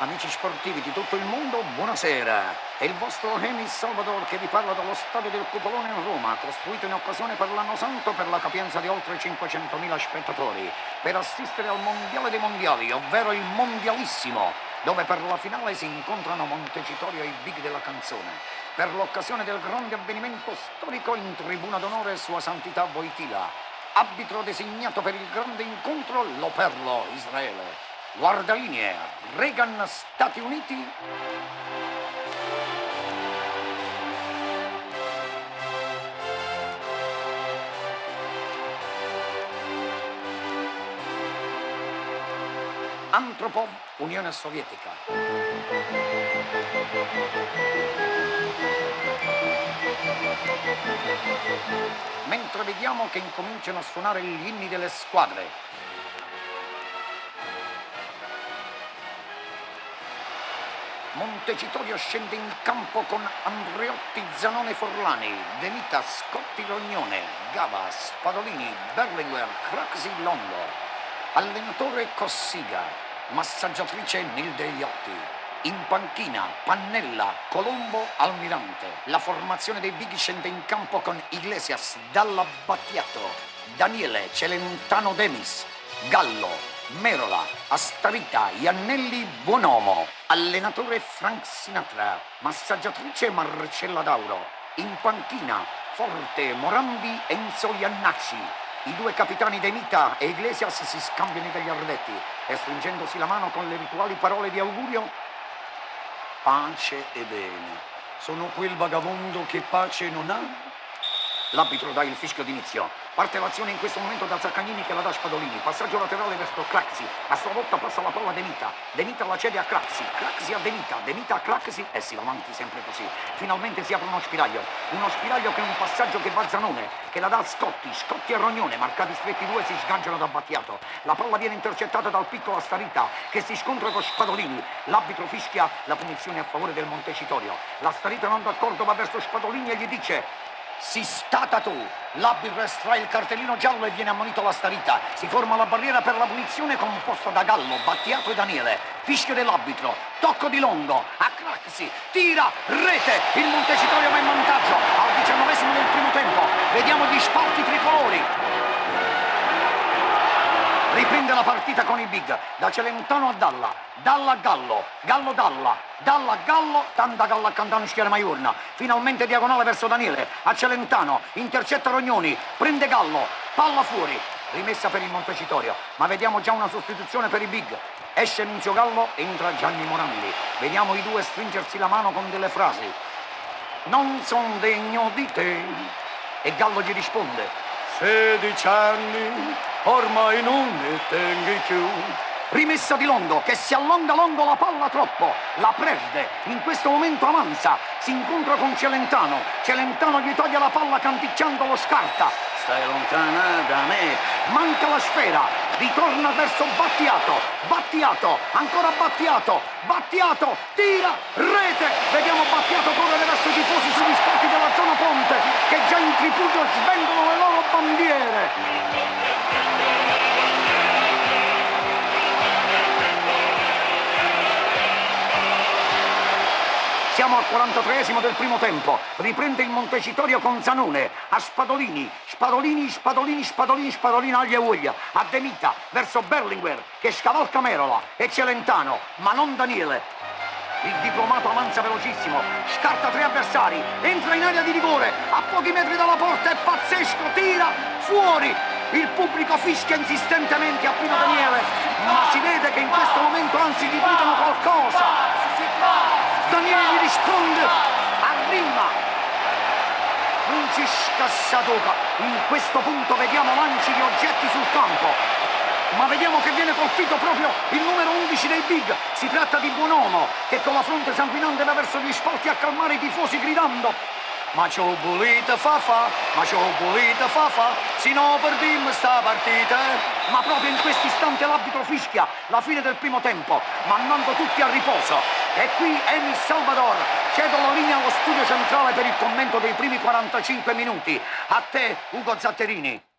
Amici sportivi di tutto il mondo, buonasera. È il vostro Emis Salvador che vi parla dallo stadio del Cupolone a Roma, costruito in occasione per l'anno santo per la capienza di oltre 500.000 spettatori, per assistere al mondiale dei mondiali, ovvero il mondialissimo, dove per la finale si incontrano Montecitorio e i big della canzone. Per l'occasione del grande avvenimento storico in tribuna d'onore Sua Santità Wojtyla, arbitro designato per il grande incontro Loperlo, Israele. Guardalinee, Reagan, Stati Uniti. Antropov, Unione Sovietica. Mentre vediamo che incominciano a suonare gli inni delle squadre. Montecitorio scende in campo con Andreotti, Zanone, Forlani, De Mita, Scotti, Rognone, Gava, Spadolini, Berlinguer, Craxi, Longo. Allenatore Cossiga, massaggiatrice Nilde Iotti. In panchina Pannella, Colombo, Almirante. La formazione dei big scende in campo con Iglesias, Dalla, Battiato, Daniele, Celentano, Demis, Gallo, Merola, Astarita, Iannelli, Buonomo. Allenatore Frank Sinatra, massaggiatrice Marcella Dauro. In panchina Forte, Morandi, Enzo Iannacci. I due capitani De Mita e Iglesias si scambiano i gagliardetti e stringendosi la mano con le rituali parole di augurio: pace e bene. Sono quel vagabondo che pace non ha? L'arbitro dà il fischio d'inizio. Parte l'azione in questo momento da Zaccagnini che la dà a Spadolini. Passaggio laterale verso Craxi. A sua volta passa la palla a De Mita. De Mita la cede a Craxi. Craxi a De Mita. De Mita a Craxi e si va avanti sempre così. Finalmente si apre uno spiraglio. Uno spiraglio che è un passaggio che va a Zanone, che la dà a Scotti. Scotti a Rognone. Marcati stretti due si sganciano da Battiato. La palla viene intercettata dal piccolo Astarita che si scontra con Spadolini. L'arbitro fischia la punizione a favore del Montecitorio. L'Astarita non d'accordo va verso Spadolini e gli dice: si stata tu. L'arbitro estrae il cartellino giallo e viene ammonito la Starita. Si forma la barriera per la punizione composta da Gallo, Battiato e Daniele. Fischio dell'arbitro, tocco di Longo, a Craxi, tira, rete. Il Montecitorio va in vantaggio al 19° del primo tempo. Vediamo gli spalti tricolori. Riprende la partita con i big, da Celentano a Dalla, Dalla a Gallo, Gallo Dalla, Dalla a Gallo, tanta Gallo a Cantano schiera Maiurna, finalmente diagonale verso Daniele, a Celentano, intercetta Rognoni, prende Gallo, palla fuori, rimessa per il Montecitorio, ma vediamo già una sostituzione per i big. Esce Nunzio Gallo, entra Gianni Morandi, vediamo i due stringersi la mano con delle frasi. Non son degno di te. E Gallo gli risponde: 16 anni, ormai non ne tengi più. Rimessa di Longo, che si allunga Longo la palla troppo, la perde, in questo momento avanza, si incontra con Celentano, Celentano gli toglie la palla canticchiando lo scarta. Stai lontana da me, manca la sfera, ritorna verso Battiato, Battiato, ancora Battiato, Battiato, tira, rete, vediamo Battiato correre verso i tifosi sugli spalti della zona ponte, che già in tripudio svendono le loro bandiere. Siamo al 43° del primo tempo. Riprende il Montecitorio con Zanone. A Spadolini. Spadolini, Spadolini, Spadolini, Spadolini aglia uglia. A De Mita, verso Berlinguer, che scavalca Merola. E Celentano, ma non Daniele. Il diplomato avanza velocissimo. Scarta 3 avversari. Entra in area di rigore. A pochi metri dalla porta. È pazzesco. Tira fuori. Il pubblico fischia insistentemente a Pino Daniele. Ma si vede che in questo momento anzi gli gridano qualcosa. Daniele gli risponde, arriva Francisca Sadoca. In questo punto vediamo lanci di oggetti sul campo, ma vediamo che viene colpito proprio il numero 11 dei big. Si tratta di Buonomo, che con la fronte sanguinante va verso gli spalti a calmare i tifosi gridando: ma c'ho volete fa, ma c'ho volete fa, se no perdiamo sta partita. Ma proprio in questo istante l'arbitro fischia la fine del primo tempo, mandando tutti a riposo. E qui Emis Salvador, cedo la linea allo studio centrale per il commento dei primi 45 minuti. A te, Ugo Zatterini.